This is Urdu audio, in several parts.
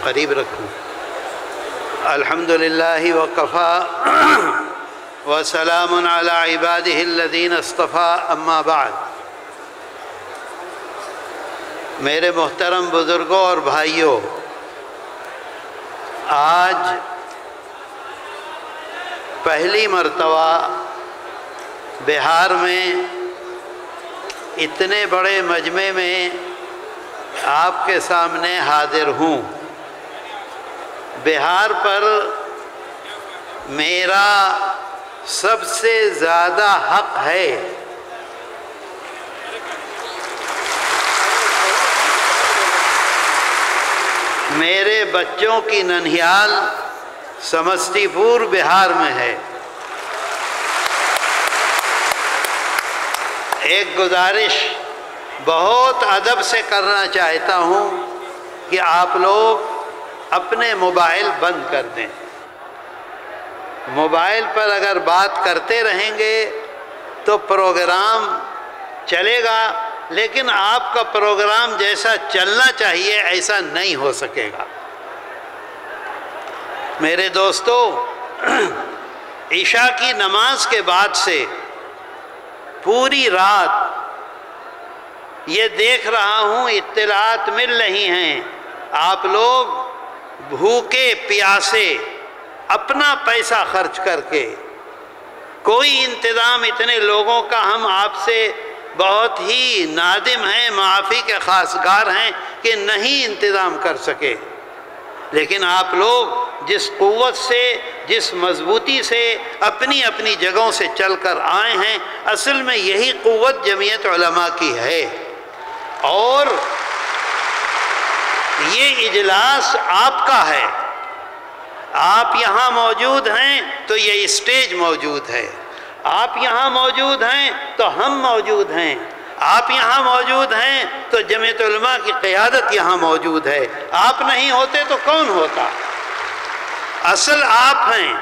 قریب رکھوں۔ الحمدللہ وکفا وسلام علی عبادہ الذین اصطفیٰ، اما بعد۔ میرے محترم بزرگوں اور بھائیوں، آج پہلی مرتبہ بہار میں اتنے بڑے مجمع میں آپ کے سامنے حاضر ہوں۔ بہار پر میرا سب سے زیادہ حق ہے۔ میرے بچوں کی ننہیال سمستی پور بہار میں ہے۔ ایک گزارش بہت ادب سے کرنا چاہتا ہوں کہ آپ لوگ اپنے موبائل بند کر دیں۔ موبائل پر اگر بات کرتے رہیں گے تو پروگرام چلے گا، لیکن آپ کا پروگرام جیسا چلنا چاہیے ایسا نہیں ہو سکے گا۔ میرے دوستو، عشاء کی نماز کے بعد سے پوری رات یہ دیکھ رہا ہوں، اطلاعات مل رہی ہیں، آپ لوگ بھوکے پیاسے اپنا پیسہ خرچ کر کے، کوئی انتظام اتنے لوگوں کا ہم آپ سے بہت ہی نادم ہیں، معافی کے خواستگار ہیں کہ نہیں انتظام کر سکے، لیکن آپ لوگ جس قوت سے، جس مضبوطی سے اپنی اپنی جگہوں سے چل کر آئے ہیں، اصل میں یہی قوت جمعیت علماء کی ہے۔ اور یہ اجلاس آپ کا ہے، آپ یہاں موجود ہیں تو یہ اسٹیج موجود ہے، آپ یہاں موجود ہیں تو ہم موجود ہیں، آپ یہاں موجود ہیں تو جمعیت علماء کی قیادت یہاں موجود ہے۔ آپ نہیں ہوتے تو کون ہوتا؟ اصل آپ ہیں،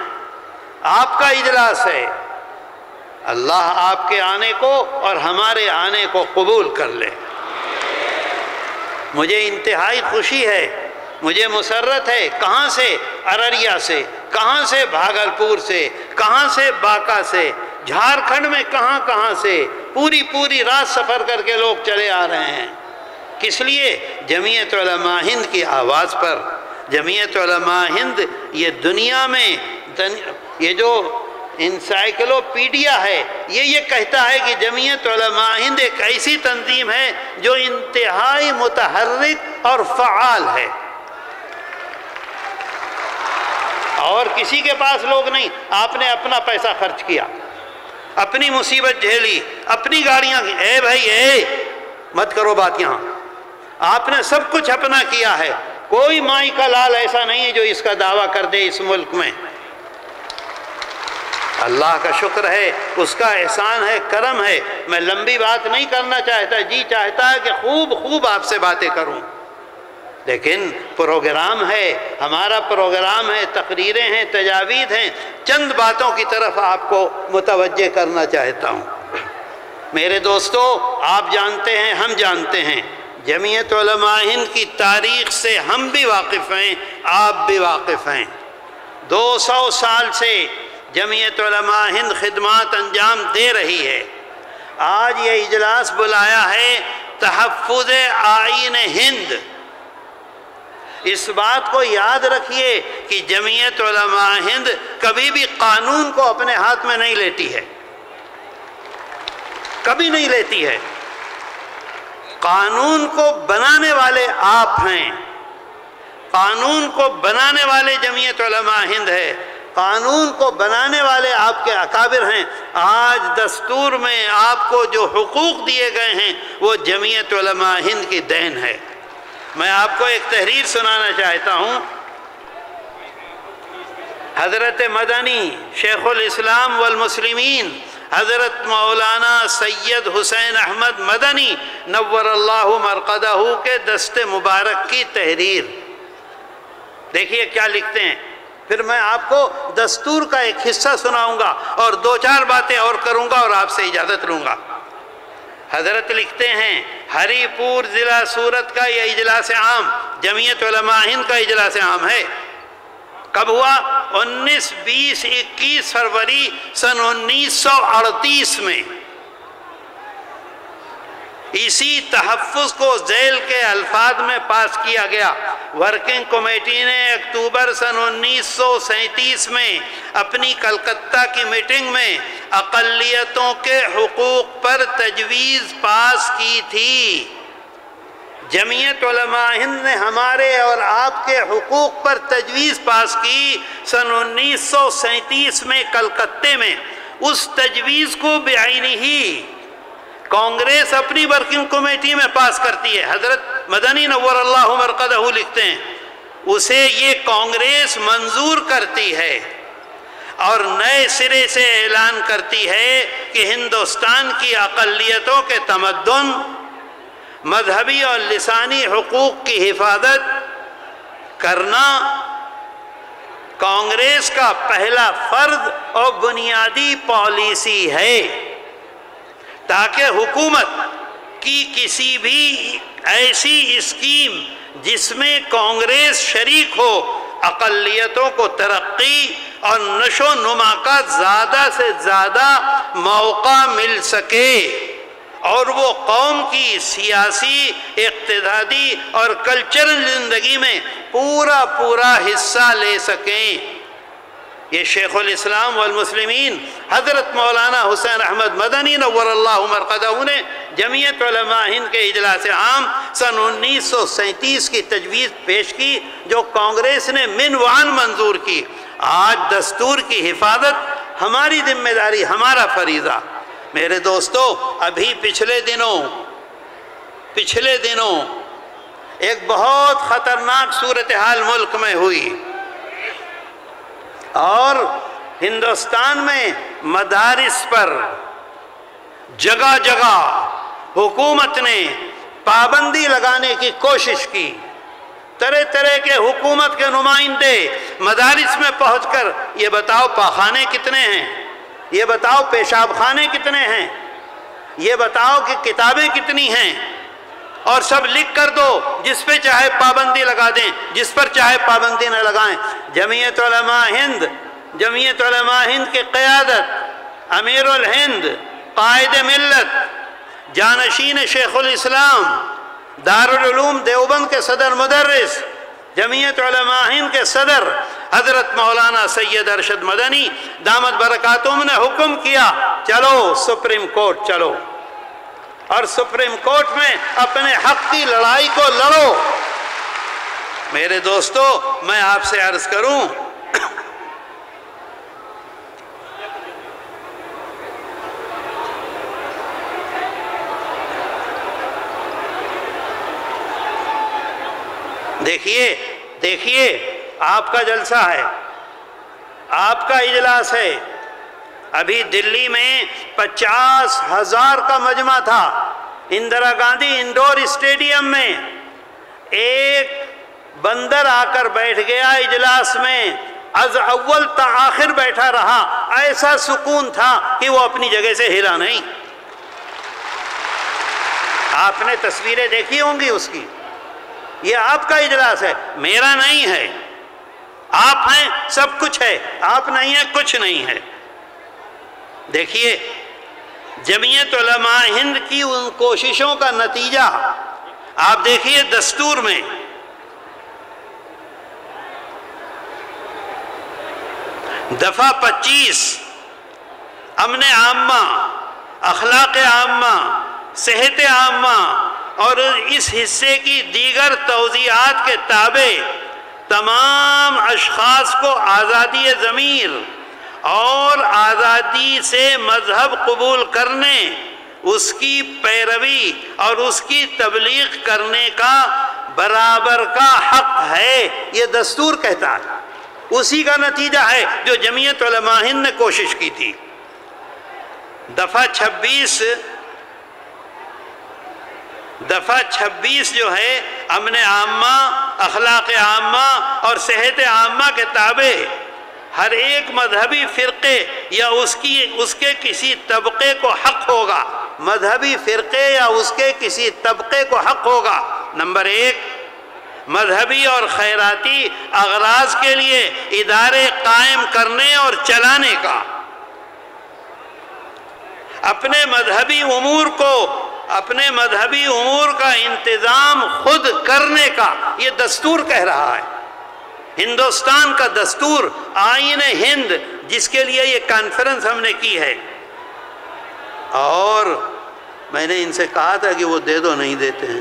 آپ کا اجلاس ہے۔ اللہ آپ کے آنے کو اور ہمارے آنے کو قبول کر لے۔ مجھے انتہائی خوشی ہے، مجھے مسرت ہے، کہاں سے؟ ارریہ سے، کہاں سے؟ بھاگلپور سے، کہاں سے؟ باکا سے، جھارکھنڈ میں کہاں سے پوری رات سفر کر کے لوگ چلے آ رہے ہیں۔ کس لیے؟ جمعیت علماء ہند کی آواز پر۔ جمعیت علماء ہند یہ دنیا میں یہ جو انسائکلوپیڈیا ہے، یہ کہتا ہے کہ جمعیت علماء ہند ایک ایسی تنظیم ہے جو انتہائی متحرک اور فعال ہے، اور کسی کے پاس لوگ نہیں۔ آپ نے اپنا پیسہ خرچ کیا، اپنی مصیبت جھیلی، اپنی گاڑیاں، اے بھائی اے مت کرو بات یہاں، آپ نے سب کچھ اپنا کیا ہے۔ کوئی مائی کا لال ایسا نہیں ہے جو اس کا دعویٰ کر دے اس ملک میں۔ اللہ کا شکر ہے، اس کا احسان ہے، کرم ہے۔ میں لمبی بات نہیں کرنا چاہتا، جی چاہتا ہے کہ خوب آپ سے باتیں کروں، لیکن پروگرام ہے، ہمارا پروگرام ہے، تقریریں ہیں، تجاویز ہیں۔ چند باتوں کی طرف آپ کو متوجہ کرنا چاہتا ہوں۔ میرے دوستو، آپ جانتے ہیں، ہم جانتے ہیں، جمعیت علماء ہند کی تاریخ سے ہم بھی واقف ہیں، آپ بھی واقف ہیں۔ 200 سال سے جمعیت علماء ہند خدمات انجام دے رہی ہے۔ آج یہ اجلاس بلایا ہے تحفظ آئین ہند۔ اس بات کو یاد رکھیے کہ جمعیت علماء ہند کبھی بھی قانون کو اپنے ہاتھ میں نہیں لیتی ہے، کبھی نہیں لیتی ہے۔ قانون کو بنانے والے آپ ہیں، قانون کو بنانے والے جمعیت علماء ہند ہے، قانون کو بنانے والے آپ کے اکابر ہیں۔ آج دستور میں آپ کو جو حقوق دیے گئے ہیں وہ جمعیت علماء ہند کی دین ہے۔ میں آپ کو ایک تحریر سنانا چاہتا ہوں۔ حضرت مدنی شیخ الاسلام والمسلمین حضرت مولانا سید حسین احمد مدنی نور اللہ مرقدہ کے دست مبارک کی تحریر، دیکھیے کیا لکھتے ہیں۔ پھر میں آپ کو دستور کا ایک حصہ سناؤں گا اور 2-4 باتیں اور کروں گا اور آپ سے اجازت لوں گا۔ حضرت لکھتے ہیں ہری پور ضلع سورت کا یہ اجلاس عام جمعیت علماء ہند کا اجلاس عام ہے۔ کب ہوا؟ 19، 20، 21 فروری سن 1938 میں۔ اسی تحفظ کو ذیل کے الفاظ میں پاس کیا گیا۔ ورکنگ کمیٹی نے اکتوبر سن 1937 میں اپنی کلکتہ کی میٹنگ میں اقلیتوں کے حقوق پر تجویز پاس کی تھی۔ جمعیت علماء ہند نے ہمارے اور آپ کے حقوق پر تجویز پاس کی سن 1937 میں کلکتہ میں۔ اس تجویز کو بعینی ہی کانگریس اپنی ورکنگ کمیٹی میں پاس کرتی ہے۔ حضرت مدنی نور اللہ مرقدہ لکھتے ہیں اسے یہ کانگریس منظور کرتی ہے اور نئے سرے سے اعلان کرتی ہے کہ ہندوستان کی اقلیتوں کے تمدن، مذہبی اور لسانی حقوق کی حفاظت کرنا کانگریس کا پہلا فرض اور بنیادی پالیسی ہے، تاکہ حکومت کی کسی بھی ایسی اسکیم جس میں کانگریس شریک ہو اقلیتوں کو ترقی اور نشو و نما کا زیادہ سے زیادہ موقع مل سکے اور وہ قوم کی سیاسی، اقتصادی اور کلچرل زندگی میں پورا حصہ لے سکیں۔ یہ شیخ الاسلام والمسلمین حضرت مولانا حسین احمد مدنی نور اللہ مرقدہ نے جمعیت علماء ہند کے اجلاس عام سن 1937 کی تجویز پیش کی، جو کانگریس نے منوان منظور کی۔ آج دستور کی حفاظت ہماری ذمہ داری، ہمارا فریضہ۔ میرے دوستو، ابھی پچھلے دنوں ایک بہت خطرناک صورتحال ملک میں ہوئی اور ہندوستان میں مدارس پر جگہ جگہ حکومت نے پابندی لگانے کی کوشش کی۔ طرح طرح کے حکومت کے نمائندے مدارس میں پہنچ کر یہ بتاؤ پاخانے کتنے ہیں، یہ بتاؤ پیشاب خانے کتنے ہیں، یہ بتاؤ کہ کتابیں کتنی ہیں، اور سب لکھ کر دو، جس پہ چاہے پابندی لگا دیں، جس پر چاہے پابندی نہ لگائیں۔ جمعیت علماء ہند کی قیادت امیر الہند، قائد ملت، جانشین شیخ الاسلام، دارالعلوم دیوبند کے صدر مدرس، جمعیت علماء ہند کے صدر حضرت مولانا سید ارشد مدنی دامت برکاتہم نے حکم کیا، چلو سپریم کورٹ چلو اور سپریم کورٹ میں اپنے حق کی لڑائی کو لڑو۔ میرے دوستو، میں آپ سے عرض کروں، دیکھیے آپ کا جلسہ ہے، آپ کا اجلاس ہے۔ ابھی دلی میں 50,000 کا مجمع تھا اندرا گاندھی انڈور اسٹیڈیم میں۔ ایک بندر آ کر بیٹھ گیا اجلاس میں، از اول تا آخر بیٹھا رہا، ایسا سکون تھا کہ وہ اپنی جگہ سے ہلا نہیں۔ آپ نے تصویریں دیکھی ہوں گی اس کی۔ یہ آپ کا اجلاس ہے، میرا نہیں ہے۔ آپ ہیں، سب کچھ ہے، آپ نہیں ہیں، کچھ نہیں ہے۔ دیکھیے جمعیت علماء ہند کی ان کوششوں کا نتیجہ آپ دیکھیے دستور میں دفعہ 25 امن عامہ، اخلاق عامہ، صحت عامہ اور اس حصے کی دیگر توضیحات کے تابع تمام اشخاص کو آزادی ضمیر اور آزادی سے مذہب قبول کرنے، اس کی پیروی اور اس کی تبلیغ کرنے کا برابر کا حق ہے، یہ دستور کہتا ہے۔ اسی کا نتیجہ ہے جو جمعیت علماء ہند نے کوشش کی تھی۔ دفعہ 26 جو ہے امن عامہ، اخلاق عامہ اور صحت عامہ کے تابع ہر ایک مذہبی فرقے یا اس کے کسی طبقے کو حق ہوگا مذہبی فرقے یا اس کے کسی طبقے کو حق ہوگا، نمبر ایک، مذہبی اور خیراتی اغراض کے لیے ادارے قائم کرنے اور چلانے کا، اپنے مذہبی امور کا انتظام خود کرنے کا، یہ دستور کہہ رہا ہے۔ ہندوستان کا دستور، آئین ہند، جس کے لیے یہ کانفرنس ہم نے کی ہے، اور میں نے ان سے کہا تھا کہ وہ دے دو، نہیں دیتے ہیں۔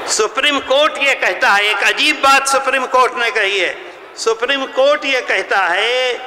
سپریم کورٹ یہ کہتا ہے، ایک عجیب بات سپریم کورٹ نے کہی ہے، سپریم کورٹ یہ کہتا ہے